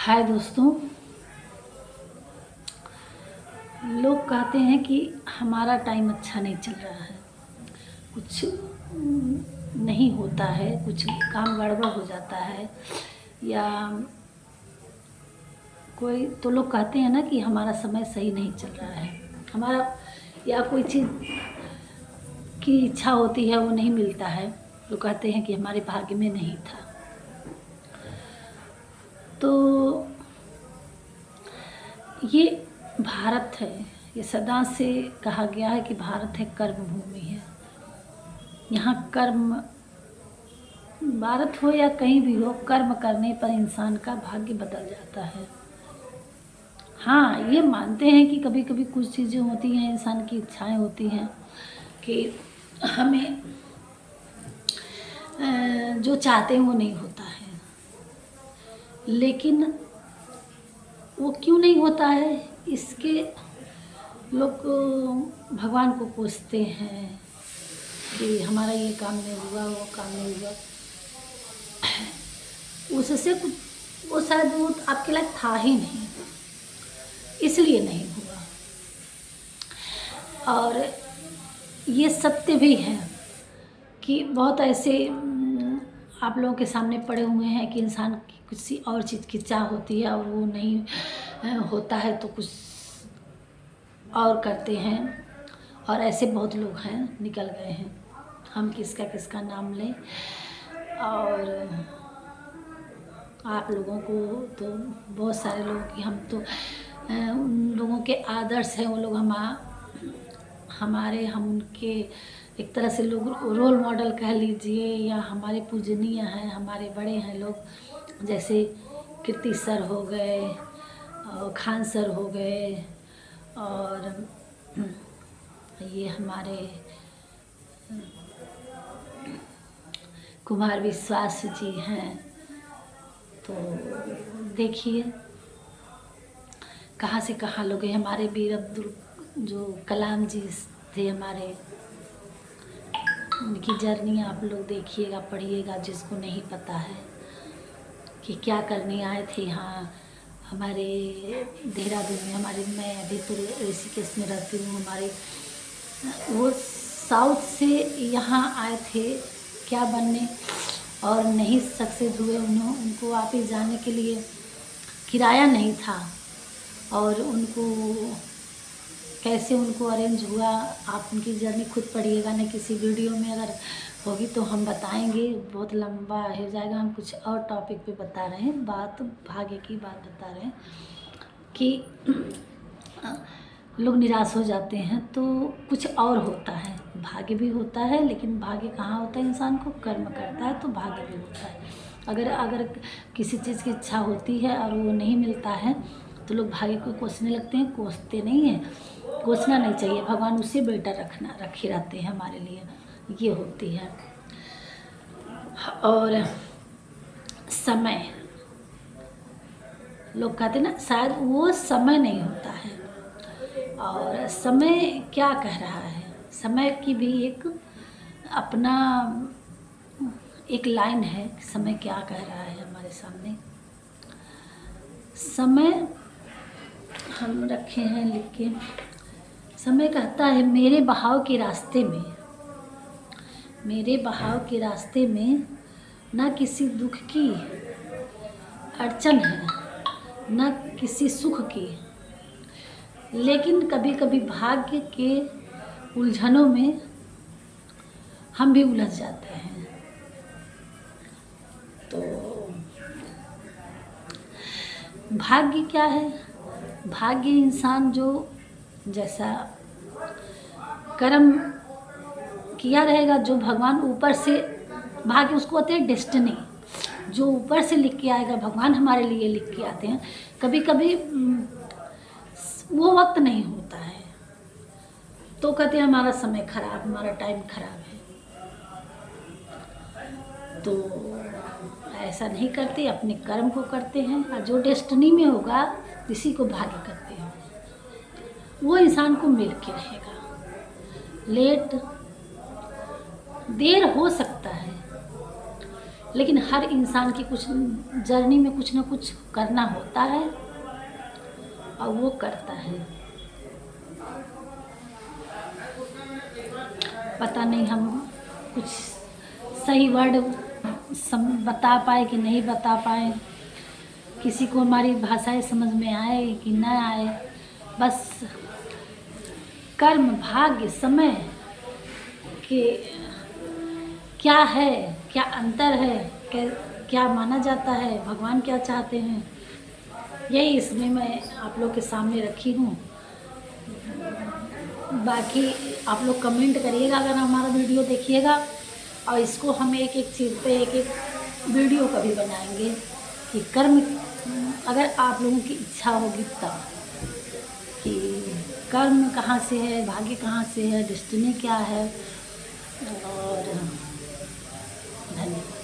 हाय दोस्तों। लोग कहते हैं कि हमारा टाइम अच्छा नहीं चल रहा है, कुछ नहीं होता है, कुछ काम गड़बड़ हो जाता है, या कोई तो लोग कहते हैं ना कि हमारा समय सही नहीं चल रहा है, हमारा या कोई चीज़ की इच्छा होती है वो नहीं मिलता है। लोग कहते हैं कि हमारे भाग्य में नहीं था। तो ये भारत है, ये सदा से कहा गया है कि भारत है कर्म भूमि है। यहाँ कर्म, भारत हो या कहीं भी हो, कर्म करने पर इंसान का भाग्य बदल जाता है। हाँ, ये मानते हैं कि कभी कभी कुछ चीज़ें होती हैं, इंसान की इच्छाएं होती हैं कि हमें जो चाहते हैं वो नहीं होता है, लेकिन वो क्यों नहीं होता है इसके लोग भगवान को पूछते हैं कि हमारा ये काम नहीं हुआ, वो काम नहीं हुआ। उससे कुछ वो शायद वो आपके लायक था ही नहीं, इसलिए नहीं हुआ। और ये सत्य भी है कि बहुत ऐसे आप लोगों के सामने पड़े हुए हैं कि इंसान की किसी और चीज़ की चाह होती है और वो नहीं होता है तो कुछ और करते हैं, और ऐसे बहुत लोग हैं, निकल गए हैं। हम किसका किसका नाम लें। और आप लोगों को तो बहुत सारे लोग कि हम तो उन लोगों के आदर्श हैं, वो लोग हम उनके एक तरह से लोग रोल मॉडल कह लीजिए, या हमारे पूजनीय हैं, हमारे बड़े हैं लोग, जैसे कीर्ति सर हो गए और खान सर हो गए, और ये हमारे कुमार विश्वास जी हैं। तो देखिए कहाँ से कहाँ लोग हैं। हमारे वीर अब्दुल जो कलाम जी थे हमारे, उनकी जर्नी आप लोग देखिएगा, पढ़िएगा, जिसको नहीं पता है कि क्या करने आए थे यहाँ हमारे देहरादून में। मैं अभी तो ऋषिकेश में रहती हूँ। हमारे वो साउथ से यहाँ आए थे क्या बनने, और नहीं सक्सेस हुए। उनको वापस जाने के लिए किराया नहीं था, और उनको कैसे उनको अरेंज हुआ, आप उनकी जर्नी खुद पढ़िएगा। नहीं किसी वीडियो में अगर होगी तो हम बताएंगे, बहुत लंबा हो जाएगा। हम कुछ और टॉपिक पे बता रहे हैं, बात भाग्य की बात बता रहे हैं कि लोग निराश हो जाते हैं तो कुछ और होता है। भाग्य भी होता है, लेकिन भाग्य कहाँ होता है, इंसान को कर्म करता है तो भाग्य भी होता है। अगर किसी चीज़ की इच्छा होती है और वो नहीं मिलता है तो लोग भाग्य को कोसने लगते हैं। कोसते नहीं हैं, कोसना नहीं चाहिए, भगवान उससे बेटर रखे रहते हैं हमारे लिए, ये होती है। और समय, लोग कहते हैं ना शायद वो समय नहीं होता है, और समय क्या कह रहा है, समय की भी एक अपना एक लाइन है। समय क्या कह रहा है हमारे सामने। समय हम रखे हैं लिख के। समय कहता है मेरे बहाव के रास्ते में, मेरे बहाव के रास्ते में न किसी दुख की अड़चन है, न किसी सुख की, लेकिन कभी कभी भाग्य के उलझनों में हम भी उलझ जाते हैं। तो भाग्य क्या है? भाग्य इंसान जो जैसा कर्म किया रहेगा, जो भगवान ऊपर से, भाग्य उसको होते हैं डेस्टिनी, जो ऊपर से लिख के आएगा, भगवान हमारे लिए लिख के आते हैं। कभी कभी वो वक्त नहीं होता है तो कहते हैं हमारा समय खराब, हमारा टाइम खराब है। तो ऐसा नहीं करते, अपने कर्म को करते हैं, और जो डेस्टिनी में होगा इसी को भाग्य करते हैं। वो इंसान को मिल के रहेगा। लेट देर हो सकता है, लेकिन हर इंसान की कुछ जर्नी में कुछ ना कुछ करना होता है और वो करता है। पता नहीं हम कुछ सही वर्ड बता पाए कि नहीं बता पाए, किसी को हमारी भाषाएं समझ में आए कि न आए। बस कर्म, भाग्य, समय के क्या है, क्या अंतर है, क्या माना जाता है, भगवान क्या चाहते हैं, यही इसमें मैं आप लोग के सामने रखी हूँ। बाकी आप लोग कमेंट करिएगा अगर हमारा वीडियो देखिएगा, और इसको हम एक एक चीज़ पे एक एक वीडियो कभी बनाएंगे कि कर्म, अगर आप लोगों की इच्छा होगी तब, कि कर्म कहाँ से है, भाग्य कहाँ से है, डेस्टिनी क्या है। और धन्यवाद।